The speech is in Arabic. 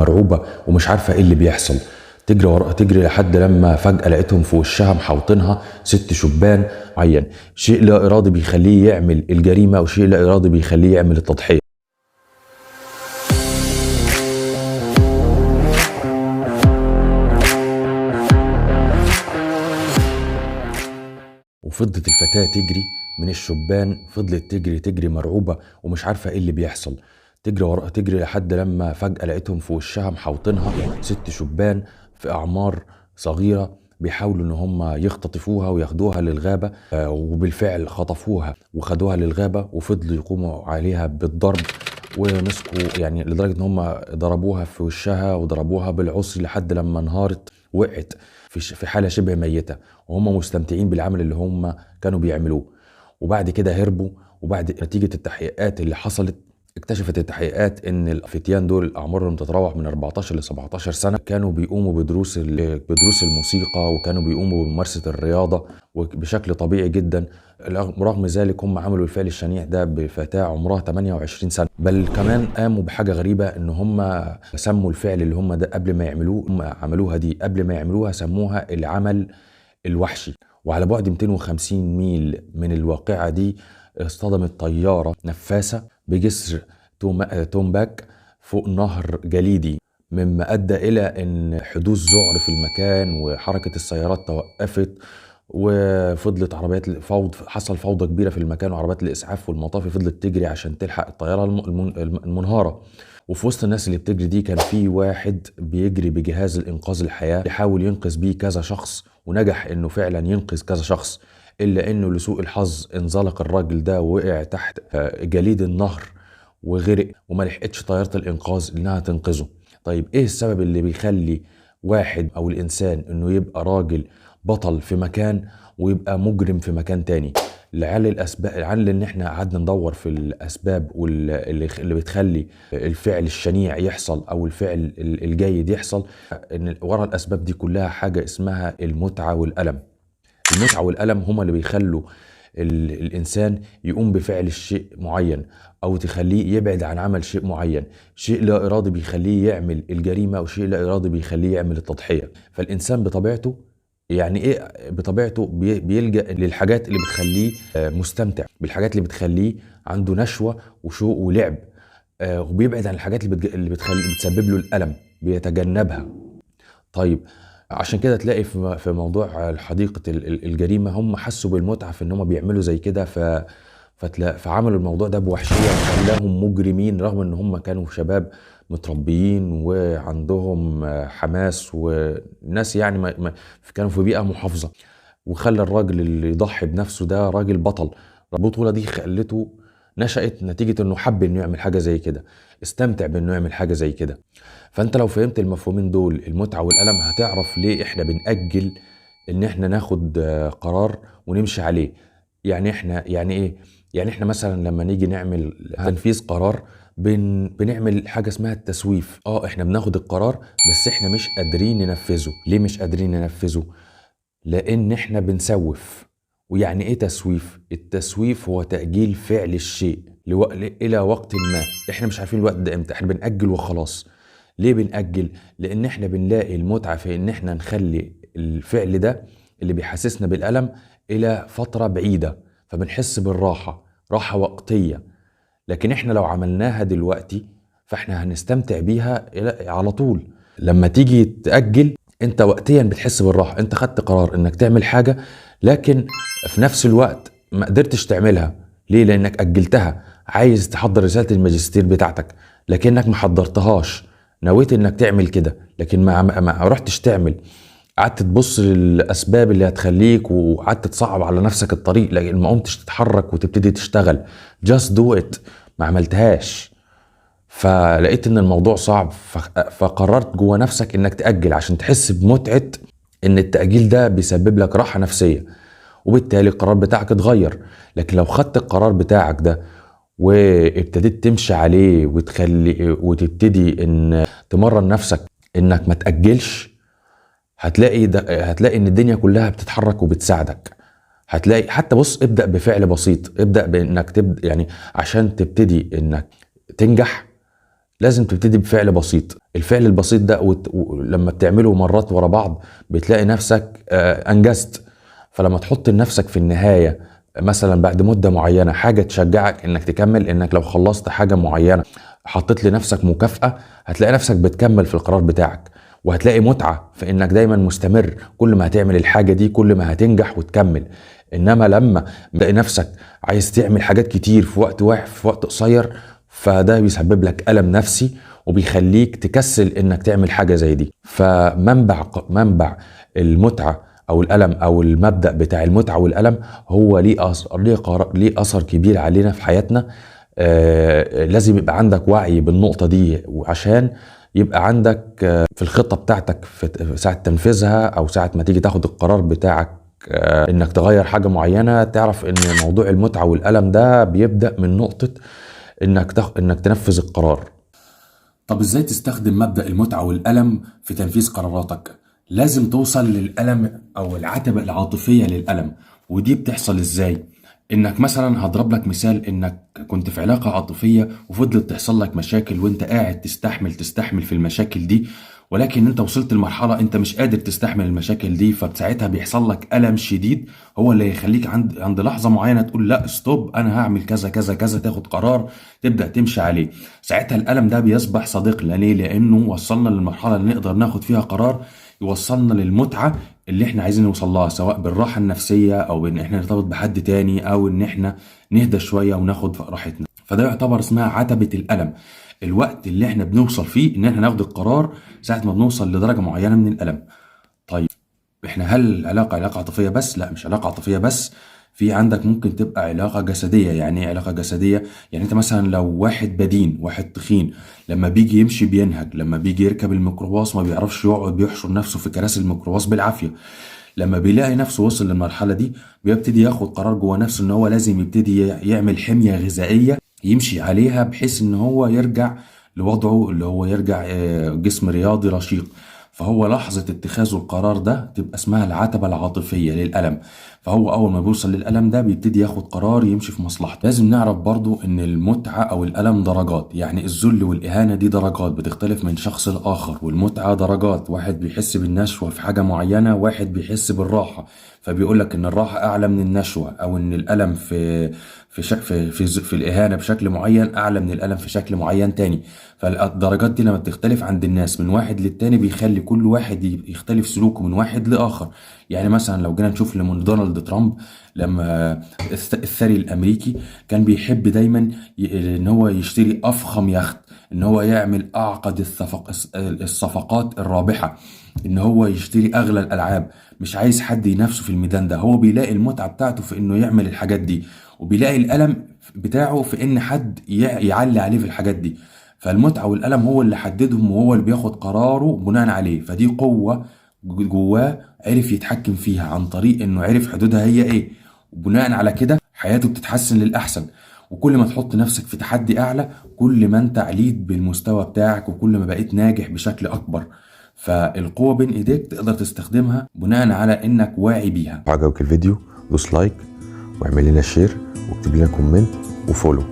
مرعوبة ومش عارفة ايه اللي بيحصل. تجري لحد لما فجأة لقيتهم في وشها محوطينها 6 شبان معين. شيء لا إرادي بيخليه يعمل الجريمة، وشيء لا إرادي بيخليه يعمل التضحية. وفضلت الفتاة تجري من الشبان، فضلت تجري مرعوبة ومش عارفة ايه اللي بيحصل. تجري لحد لما فجأة لقيتهم في وشها محوطينها 6 شبان في أعمار صغيرة، بيحاولوا ان هم يختطفوها وياخدوها للغابة. وبالفعل خطفوها وخدوها للغابة، وفضلوا يقوموا عليها بالضرب. ومسكوا يعني لدرجة ان هم ضربوها في وشها وضربوها بالعصي لحد لما انهارت، وقعت في حالة شبه ميتة، وهم مستمتعين بالعمل اللي هم كانوا بيعملوه. وبعد كده هربوا. وبعد نتيجة التحقيقات اللي حصلت، اكتشفت التحقيقات ان الفتيان دول اعمارهم تتراوح من 14 ل 17 سنة، كانوا بيقوموا بدروس الموسيقى، وكانوا بيقوموا بممارسة الرياضة وبشكل طبيعي جدا. رغم ذلك هم عملوا الفعل الشنيع ده بفتاة عمرها 28 سنة. بل كمان قاموا بحاجة غريبة، ان هم سموا الفعل اللي هم ده قبل ما يعملوه، هم عملوها دي قبل ما يعملوها سموها العمل الوحشي. وعلى بعد 250 ميل من الواقعة دي اصطدمت طيارة نفاثة بجسر تومباك فوق نهر جليدي، مما أدى إلى أن حدوث ذعر في المكان، وحركة السيارات توقفت، وفضلت عربيات حصل فوضى كبيرة في المكان، وعربيات الإسعاف والمطافي فضلت تجري عشان تلحق الطيارة المنهارة. وفي وسط الناس اللي بتجري دي كان في واحد بيجري بجهاز الإنقاذ الحياة، يحاول ينقذ بيه كذا شخص، ونجح إنه فعلا ينقذ كذا شخص. إلا إنه لسوء الحظ انزلق الراجل ده ووقع تحت جليد النهر وغرق، وما لحقتش طيارة الإنقاذ إنها تنقذه. طيب إيه السبب اللي بيخلي واحد أو الإنسان إنه يبقى راجل بطل في مكان ويبقى مجرم في مكان تاني؟ لعل الاسباب، لعل ان احنا قعدنا ندور في الاسباب اللي بتخلي الفعل الشنيع يحصل او الفعل الجيد يحصل، ان ورا الاسباب دي كلها حاجه اسمها المتعه والالم. المتعه والالم هما اللي بيخلوا الانسان يقوم بفعل الشيء معين، او تخليه يبعد عن عمل شيء معين. شيء لا ارادي بيخليه يعمل الجريمه، وشيء لا ارادي بيخليه يعمل التضحيه. فالانسان بطبيعته، يعني ايه بطبيعته، بيلجأ للحاجات اللي بتخليه مستمتع، بالحاجات اللي بتخليه عنده نشوة وشوق ولعب. وبيبعد عن الحاجات اللي بتسبب له الألم، بيتجنبها. طيب عشان كده تلاقي في موضوع حديقة الجريمة هم حسوا بالمتعة في ان هم بيعملوا زي كده، فعملوا الموضوع ده بوحشية وخلاهم مجرمين، رغم ان هم كانوا شباب متربيين وعندهم حماس وناس، يعني كانوا في بيئة محافظة. وخلى الراجل اللي يضحي بنفسه ده راجل بطل. البطولة دي خلته نشأت نتيجة انه حب انه يعمل حاجة زي كده، استمتع بانه يعمل حاجة زي كده. فانت لو فهمت المفهومين دول، المتعة والألم، هتعرف ليه احنا بنأجل ان احنا ناخد قرار ونمشي عليه. يعني احنا يعني ايه؟ يعني احنا مثلا لما نيجي نعمل تنفيذ قرار، بنعمل حاجة اسمها التسويف. احنا بناخد القرار بس احنا مش قادرين ننفذه. ليه مش قادرين ننفذه؟ لان احنا بنسوف. ويعني ايه تسويف؟ التسويف هو تأجيل فعل الشيء الى وقت ما، احنا مش عارفين الوقت ده امتى، احنا بنأجل وخلاص. ليه بنأجل؟ لان احنا بنلاقي المتعة في ان احنا نخلي الفعل ده اللي بيحسسنا بالألم الى فترة بعيدة، فبنحس بالراحة، راحة وقتية. لكن احنا لو عملناها دلوقتي فاحنا هنستمتع بيها على طول. لما تيجي تأجل انت وقتيا بتحس بالراحة، انت خدت قرار انك تعمل حاجة، لكن في نفس الوقت ما قدرتش تعملها. ليه؟ لانك أجلتها. عايز تحضر رسالة الماجستير بتاعتك لكنك ما حضرتهاش، نويت انك تعمل كده لكن ما رحتش تعمل. قعدت تبص للأسباب اللي هتخليك، وقعدت تصعب على نفسك الطريق، لكن ما قمتش تتحرك وتبتدي تشتغل. just do it. ما عملتهاش. فلقيت ان الموضوع صعب، فقررت جوه نفسك انك تأجل عشان تحس بمتعة ان التأجيل ده بيسبب لك راحة نفسية، وبالتالي القرار بتاعك اتغير. لكن لو خدت القرار بتاعك ده وابتديت تمشي عليه وتبتدي ان تمرن نفسك انك ما تأجلش، هتلاقي ان الدنيا كلها بتتحرك وبتساعدك. هتلاقي حتى، بص، ابدأ بفعل بسيط، ابدأ بانك يعني عشان تبتدي انك تنجح لازم تبتدي بفعل بسيط. الفعل البسيط ده لما بتعمله مرات ورا بعض بتلاقي نفسك انجزت. فلما تحط لنفسك في النهاية مثلا بعد مدة معينة حاجة تشجعك انك تكمل، انك لو خلصت حاجة معينة حطيت لنفسك مكافأة، هتلاقي نفسك بتكمل في القرار بتاعك، وهتلاقي متعة في انك دايما مستمر. كل ما هتعمل الحاجة دي كل ما هتنجح وتكمل. انما لما تلاقي نفسك عايز تعمل حاجات كتير في وقت واحد في وقت قصير، فده بيسبب لك ألم نفسي وبيخليك تكسل انك تعمل حاجة زي دي. فمنبع المتعة او الألم او المبدأ بتاع المتعة والألم هو ليه أثر كبير علينا في حياتنا. لازم يبقى عندك وعي بالنقطة دي، وعشان يبقى عندك في الخطة بتاعتك في ساعة تنفيذها او ساعة ما تيجي تاخد القرار بتاعك انك تغير حاجة معينة، تعرف ان موضوع المتعة والألم ده بيبدأ من نقطة انك تنفذ القرار. طب ازاي تستخدم مبدأ المتعة والألم في تنفيذ قراراتك؟ لازم توصل للألم او العتبة العاطفية للألم. ودي بتحصل ازاي؟ انك مثلا هضرب لك مثال، انك كنت في علاقة عاطفية وفضلت تحصل لك مشاكل وانت قاعد تستحمل في المشاكل دي، ولكن انت وصلت لمرحلة انت مش قادر تستحمل المشاكل دي، فساعتها بيحصل لك ألم شديد هو اللي يخليك عند لحظة معينة تقول لا ستوب، انا هعمل كذا كذا كذا، تاخد قرار تبدأ تمشي عليه. ساعتها الألم ده بيصبح صديق لنا. ليه؟ لأنه وصلنا للمرحلة اللي نقدر ناخد فيها قرار يوصلنا للمتعة اللي احنا عايزين نوصل لها، سواء بالراحة النفسية او ان احنا نرتبط بحد تاني او ان احنا نهدى شوية وناخد راحتنا. فده يعتبر اسمها عتبة الألم، الوقت اللي احنا بنوصل فيه ان احنا ناخد القرار ساعة ما بنوصل لدرجة معينة من الألم. طيب احنا هل العلاقة علاقة عاطفية بس؟ لا، مش علاقة عاطفية بس. في عندك ممكن تبقى علاقة جسدية. يعني ايه علاقة جسدية؟ يعني انت مثلا لو واحد بدين، واحد تخين، لما بيجي يمشي بينهج، لما بيجي يركب الميكروباص ما بيعرفش يقعد، بيحشر نفسه في كراسي الميكروباص بالعافية. لما بيلاقي نفسه وصل للمرحلة دي بيبتدي ياخد قرار جوه نفسه ان هو لازم يبتدي يعمل حمية غذائية يمشي عليها بحيث ان هو يرجع لوضعه، اللي هو يرجع جسم رياضي رشيق. فهو لحظة اتخاذه القرار ده تبقى اسمها العتبة العاطفية للألم. فهو أول ما بيوصل للألم ده بيبتدي ياخد قرار يمشي في مصلحته. لازم نعرف برضو إن المتعة أو الألم درجات، يعني الذل والإهانة دي درجات بتختلف من شخص لآخر، والمتعة درجات، واحد بيحس بالنشوة في حاجة معينة، واحد بيحس بالراحة. فبيقولك إن الراحة أعلى من النشوة، أو إن الألم في الإهانة بشكل معين أعلى من الألم في شكل معين تاني. فالدرجات دي لما بتختلف عند الناس من واحد للتاني بيخلي كل واحد يختلف سلوكه من واحد لآخر. يعني مثلا لو جينا نشوف لما دونالد ترامب، لما الثري الأمريكي كان بيحب دايما إن هو يشتري أفخم يخت، إن هو يعمل أعقد الصفقات الرابحة، إن هو يشتري أغلى الألعاب، مش عايز حد ينافسه في الميدان ده. هو بيلاقي المتعة بتاعته في إنه يعمل الحاجات دي، وبيلاقي الألم بتاعه في إن حد يعلي عليه في الحاجات دي. فالمتعة والألم هو اللي حددهم وهو اللي بياخد قراره بناء عليه. فدي قوة جواه عرف يتحكم فيها عن طريق إنه عرف حدودها هي إيه، وبناء على كده حياته بتتحسن للأحسن. وكل ما تحط نفسك في تحدي أعلى كل ما أنت عليت بالمستوى بتاعك، وكل ما بقيت ناجح بشكل أكبر. فالقوة بين إيديك تقدر تستخدمها بناء على إنك واعي بيها. عجبك الفيديو دوس لايك واعمل لنا شير واكتب لنا كومنت وفولو.